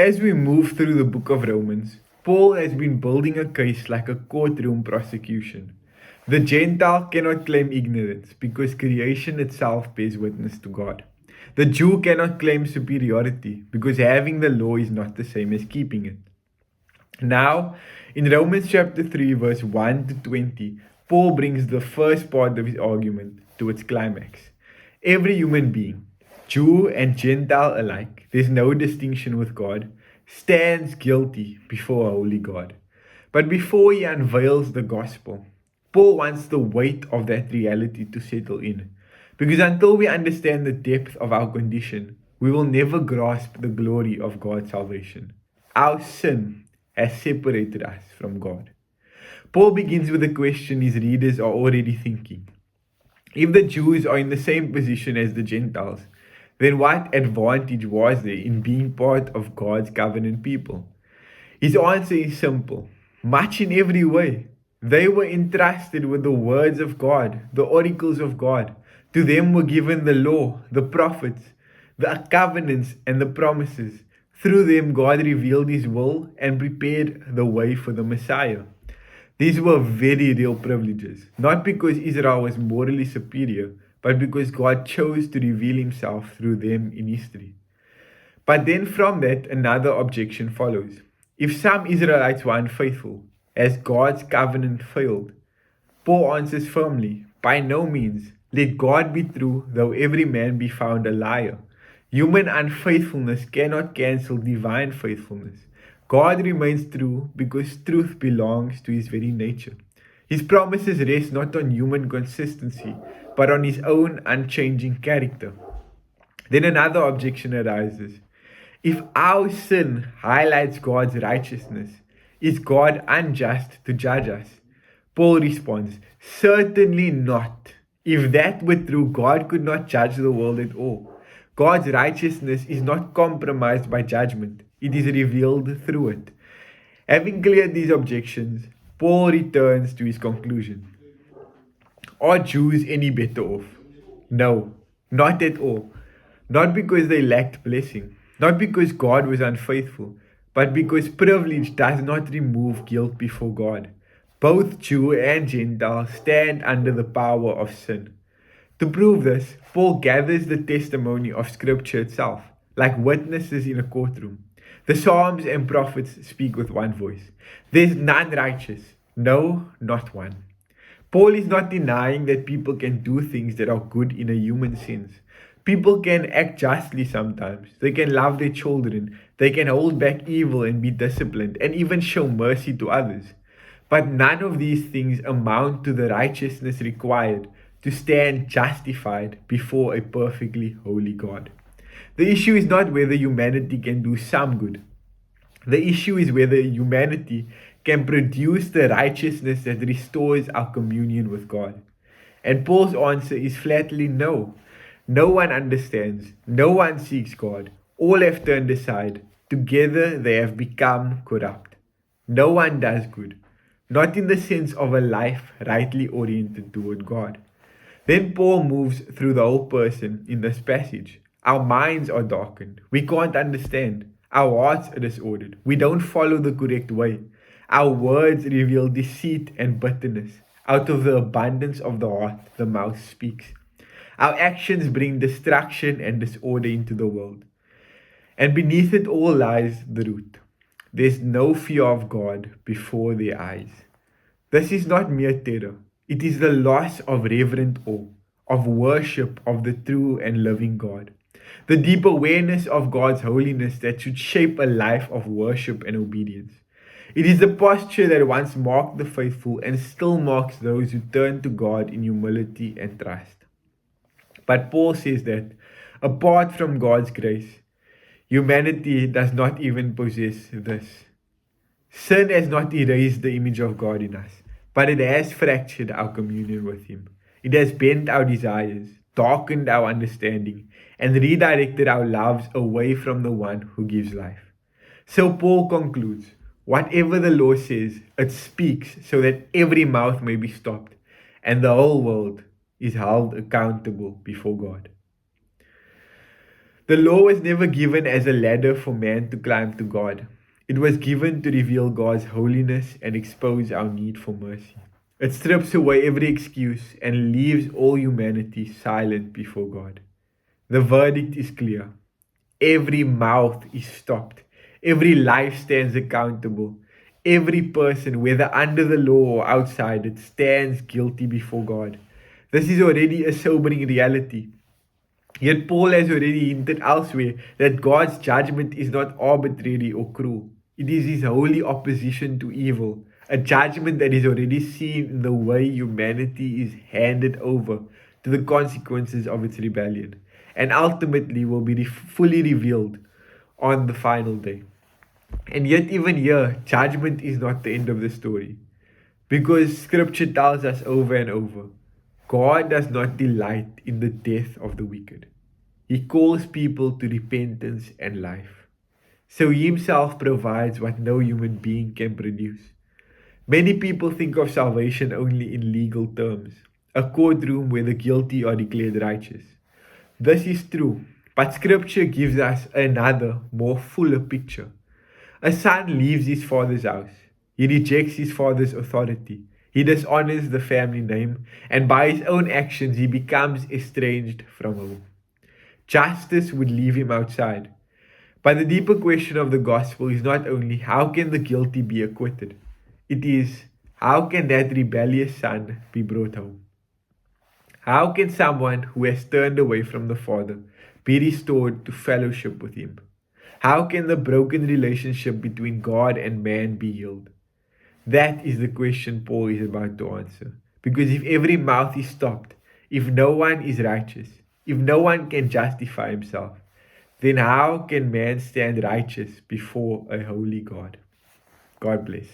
As we move through the book of Romans, Paul has been building a case like a courtroom prosecution. The Gentile cannot claim ignorance because creation itself bears witness to God. The Jew cannot claim superiority because having the law is not the same as keeping it. Now, in Romans chapter 3, verse 1 to 20, Paul brings the first part of his argument to its climax. Every human being, Jew and Gentile alike, there's no distinction with God, stands guilty before a holy God. But before he unveils the gospel, Paul wants the weight of that reality to settle in. Because until we understand the depth of our condition, we will never grasp the glory of God's salvation. Our sin has separated us from God. Paul begins with a question his readers are already thinking. If the Jews are in the same position as the Gentiles, then what advantage was there in being part of God's covenant people? His answer is simple, much in every way. They were entrusted with the words of God, the oracles of God. To them were given the law, the prophets, the covenants, and the promises. Through them, God revealed His will and prepared the way for the Messiah. These were very real privileges, not because Israel was morally superior, but because God chose to reveal Himself through them in history. But then from that, another objection follows. If some Israelites were unfaithful, as God's covenant failed, Paul answers firmly, by no means. Let God be true, though every man be found a liar. Human unfaithfulness cannot cancel divine faithfulness. God remains true because truth belongs to His very nature. His promises rest not on human consistency, but on His own unchanging character. Then another objection arises. If our sin highlights God's righteousness, is God unjust to judge us? Paul responds, certainly not. If that were true, God could not judge the world at all. God's righteousness is not compromised by judgment, it is revealed through it. Having cleared these objections, Paul returns to his conclusion. Are Jews any better off? No, not at all. Not because they lacked blessing, not because God was unfaithful, but because privilege does not remove guilt before God. Both Jew and Gentile stand under the power of sin. To prove this, Paul gathers the testimony of Scripture itself, like witnesses in a courtroom. The Psalms and prophets speak with one voice. There's none righteous, no, not one. Paul is not denying that people can do things that are good in a human sense. People can act justly sometimes. They can love their children. They can hold back evil and be disciplined and even show mercy to others. But none of these things amount to the righteousness required to stand justified before a perfectly holy God. The issue is not whether humanity can do some good. The issue is whether humanity can produce the righteousness that restores our communion with God. And Paul's answer is flatly no. No one understands. No one seeks God. All have turned aside. Together they have become corrupt. No one does good, not in the sense of a life rightly oriented toward God. Then Paul moves through the whole person in this passage. Our minds are darkened. We can't understand. Our hearts are disordered. We don't follow the correct way. Our words reveal deceit and bitterness. Out of the abundance of the heart, the mouth speaks. Our actions bring destruction and disorder into the world. And beneath it all lies the root. There's no fear of God before their eyes. This is not mere terror. It is the loss of reverent awe, of worship of the true and living God. The deep awareness of God's holiness that should shape a life of worship and obedience. It is the posture that once marked the faithful and still marks those who turn to God in humility and trust. But Paul says that, apart from God's grace, humanity does not even possess this. Sin has not erased the image of God in us, but it has fractured our communion with Him. It has bent our desires, darkened our understanding, and redirected our lives away from the one who gives life. So Paul concludes, whatever the law says, it speaks so that every mouth may be stopped, and the whole world is held accountable before God. The law was never given as a ladder for man to climb to God. It was given to reveal God's holiness and expose our need for mercy. It strips away every excuse and leaves all humanity silent before God. The verdict is clear. Every mouth is stopped. Every life stands accountable. Every person, whether under the law or outside it, stands guilty before God. This is already a sobering reality. Yet Paul has already hinted elsewhere that God's judgment is not arbitrary or cruel. It is his holy opposition to evil, a judgment that is already seen in the way humanity is handed over to the consequences of its rebellion, and ultimately will be fully revealed on the final day. And yet, even here, judgment is not the end of the story. Because scripture tells us over and over, God does not delight in the death of the wicked. He calls people to repentance and life. So he himself provides what no human being can produce. Many people think of salvation only in legal terms, a courtroom where the guilty are declared righteous. This is true, but scripture gives us another, more fuller picture. A son leaves his father's house. He rejects his father's authority. He dishonors the family name, and by his own actions, he becomes estranged from home. Justice would leave him outside. But the deeper question of the gospel is not only how can the guilty be acquitted, it is how can that rebellious son be brought home? How can someone who has turned away from the Father be restored to fellowship with him? How can the broken relationship between God and man be healed? That is the question Paul is about to answer. Because if every mouth is stopped, if no one is righteous, if no one can justify himself, then how can man stand righteous before a holy God? God bless.